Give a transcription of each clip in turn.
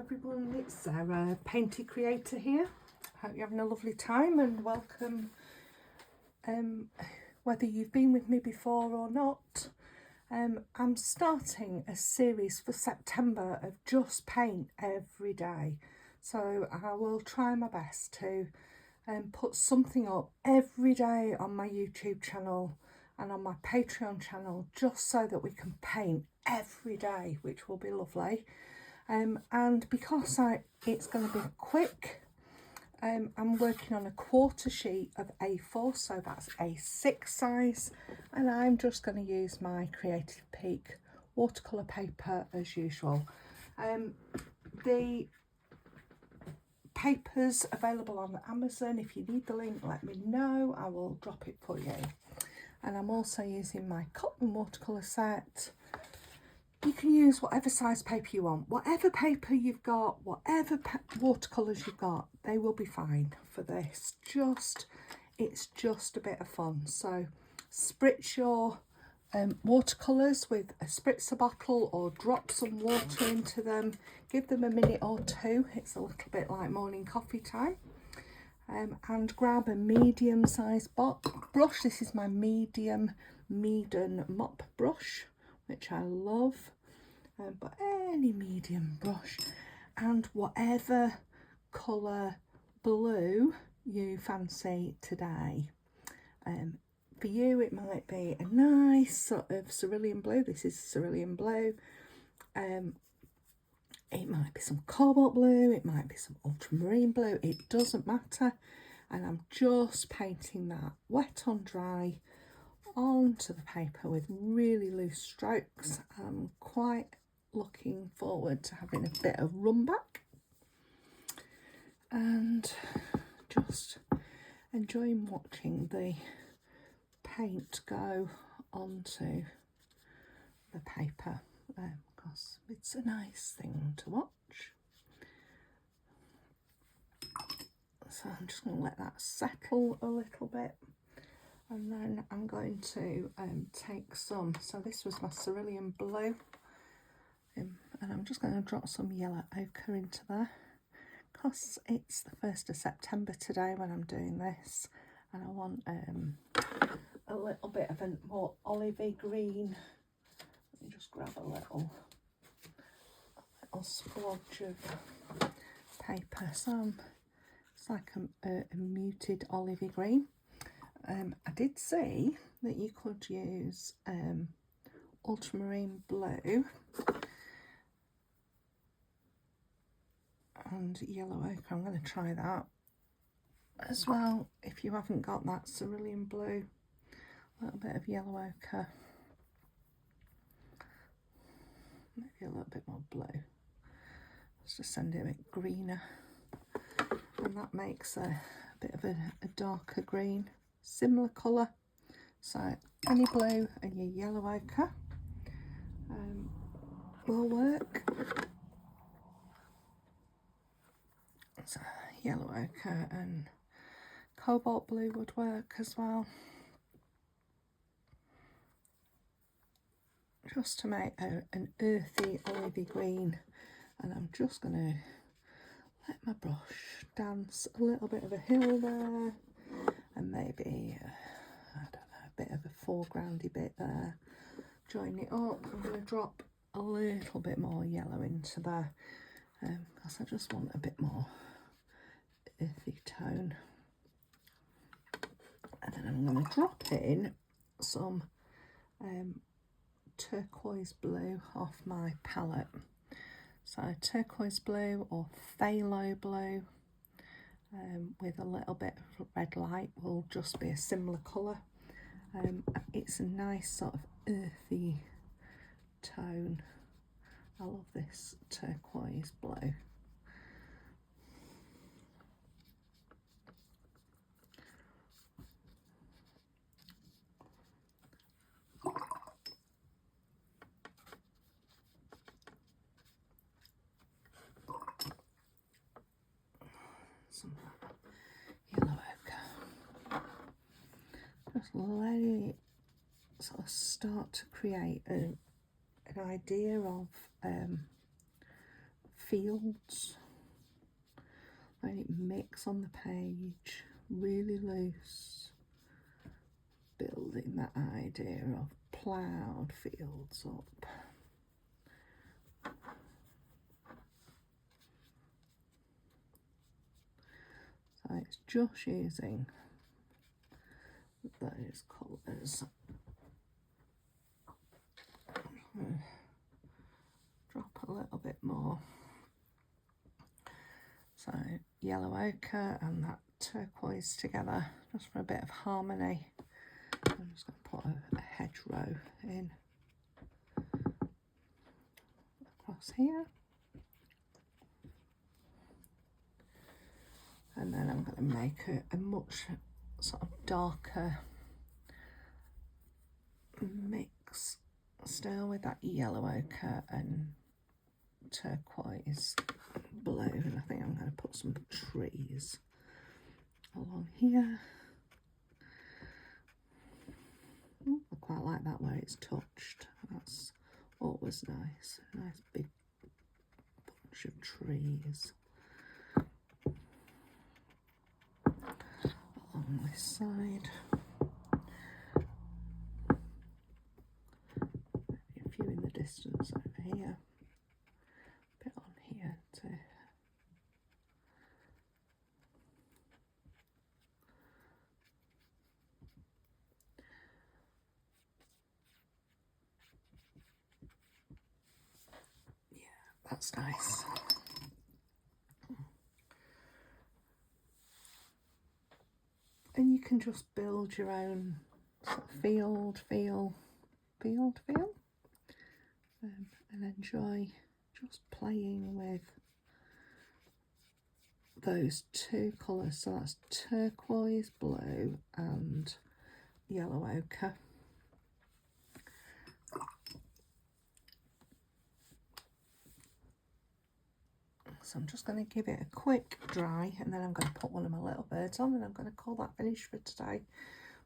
everyone, it's Sarah, Painty Creator here. Hope you're having a lovely time and welcome. Whether you've been with me before or not, I'm starting a series for September of just paint every day. So I will try my best to put something up every day on my YouTube channel and on my Patreon channel, just so that we can paint every day, which will be lovely. And because it's going to be quick, I'm working on a quarter sheet of A4, so that's A6 size, and I'm just going to use my Creative Peak watercolour paper as usual. The paper's available on Amazon. If you need the link, let me know, I will drop it for you. And I'm also using my cotton watercolour set. You can use whatever size paper you want, whatever paper you've got, whatever watercolours you've got, they will be fine for this. It's just a bit of fun. So spritz your watercolours with a spritzer bottle or drop some water into them. Give them a minute or two. It's a little bit like morning coffee time. And grab a medium sized brush. This is my medium Meeden mop brush, which I love, but any medium brush, and whatever colour blue you fancy today. For you it might be a nice sort of cerulean blue. This is cerulean blue. It might be some cobalt blue, it might be some ultramarine blue, it doesn't matter. And I'm just painting that wet on dry onto the paper with really loose strokes. I'm quite looking forward to having a bit of run back and just enjoying watching the paint go onto the paper, because it's a nice thing to watch. So I'm just going to let that settle a little bit. And then I'm going to take some, so this was my cerulean blue, and I'm just going to drop some yellow ochre into there, because it's the 1st of September today when I'm doing this, and I want a little bit of a more olivey green. Let me just grab a little splodge of paper, so it's like a muted olivey green. I did see that you could use ultramarine blue and yellow ochre. I'm going to try that as well. If you haven't got that cerulean blue, a little bit of yellow ochre, maybe a little bit more blue. Let's just send it a bit greener, and that makes a bit of a darker green. Similar colour, so any blue and your yellow ochre will work. So yellow ochre and cobalt blue would work as well, just to make an earthy olivey green. And I'm just going to let my brush dance a little bit of a hill there, and maybe I don't know, a bit of a foregroundy bit there. Join it up. I'm going to drop a little bit more yellow into there, because I just want a bit more earthy tone. And then I'm going to drop in some turquoise blue off my palette. So turquoise blue or phthalo blue, with a little bit of red light, will just be a similar colour. It's a nice sort of earthy tone. I love this turquoise blue. Some yellow ochre. Just let it sort of start to create an idea of fields. Let it mix on the page, really loose, building that idea of ploughed fields up. So it's just using those colours. Drop a little bit more. So yellow ochre and that turquoise together, just for a bit of harmony. I'm just going to put a hedgerow in across here. And then I'm going to make a much sort of darker mix still with that yellow ochre and turquoise blue. And I think I'm going to put some trees along here. Ooh, I quite like that where it's touched. That's always nice. A nice big bunch of trees along this side. Maybe a few in the distance over here. A bit on here too. That's nice. And you can just build your own sort of field feel, and enjoy just playing with those two colours. So that's turquoise blue and yellow ochre. So I'm just going to give it a quick dry, and then I'm going to put one of my little birds on, and I'm going to call that finished for today.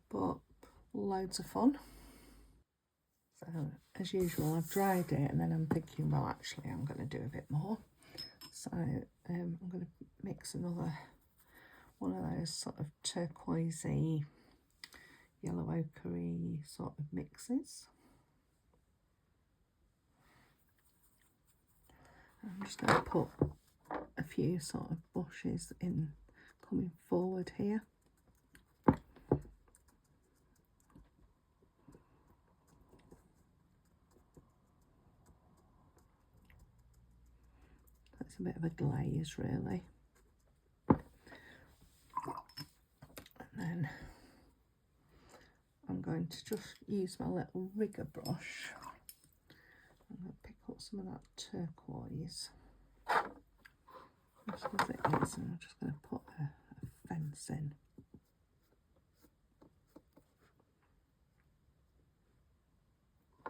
But loads of fun. So as usual, I've dried it, and then I'm thinking, well, actually I'm going to do a bit more. So I'm going to mix another one of those sort of turquoisey, yellow ochre sort of mixes. I'm just going to put a few sort of bushes in coming forward here. That's a bit of a glaze really. And then I'm going to just use my little rigger brush. I'm going to pick up some of that turquoise. Just as it is, and I'm just going to put a fence in. A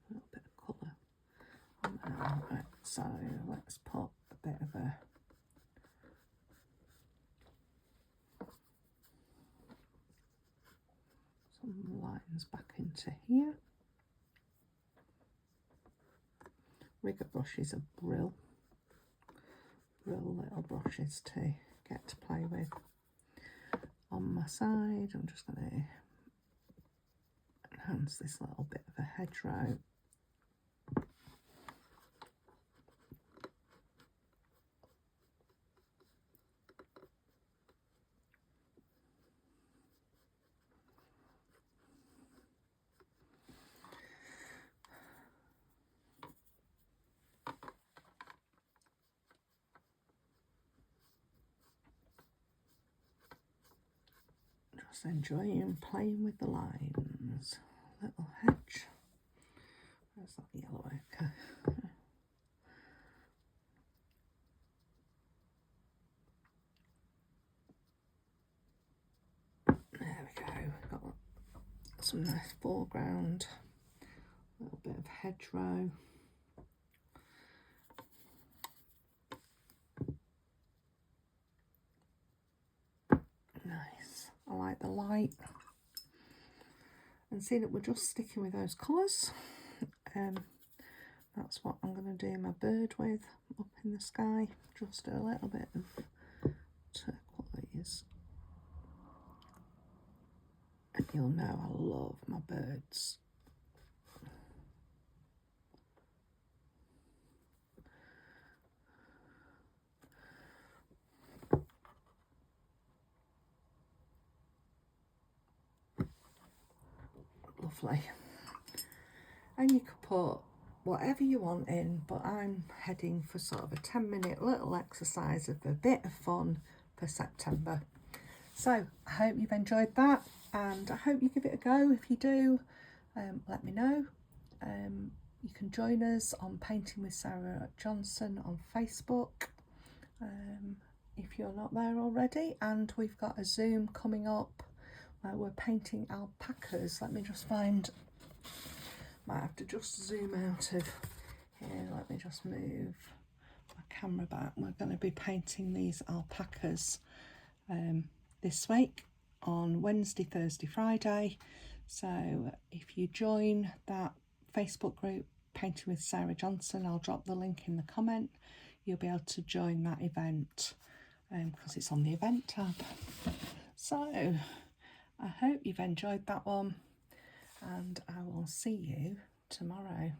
little bit of colour on there. Right, so let's put a bit of some lines back into here. Rigger brushes are brill little brushes to get to play with. On my side, I'm just going to enhance this little bit of a hedgerow. Just enjoying playing with the lines. Little hedge. Where's that yellow ochre? There we go. Got some nice foreground. A little bit of hedgerow. Nice. I like the light. And see that we're just sticking with those colours. That's what I'm going to do my bird with up in the sky. Just a little bit of turquoise. And you'll know I love my birds. Lovely. And you could put whatever you want in, but I'm heading for sort of a 10-minute little exercise of a bit of fun for September. So I hope you've enjoyed that, and I hope you give it a go. If you do, let me know. You can join us on Painting with Sarah Johnson on Facebook if you're not there already, and we've got a Zoom coming up where we're painting alpacas. Let me just find, might have to just zoom out of here. Let me just move my camera back. We're going to be painting these alpacas this week on Wednesday, Thursday, Friday. So if you join that Facebook group, Painting with Sarah Johnson, I'll drop the link in the comment. You'll be able to join that event because it's on the event tab. So I hope you've enjoyed that one, and I will see you tomorrow.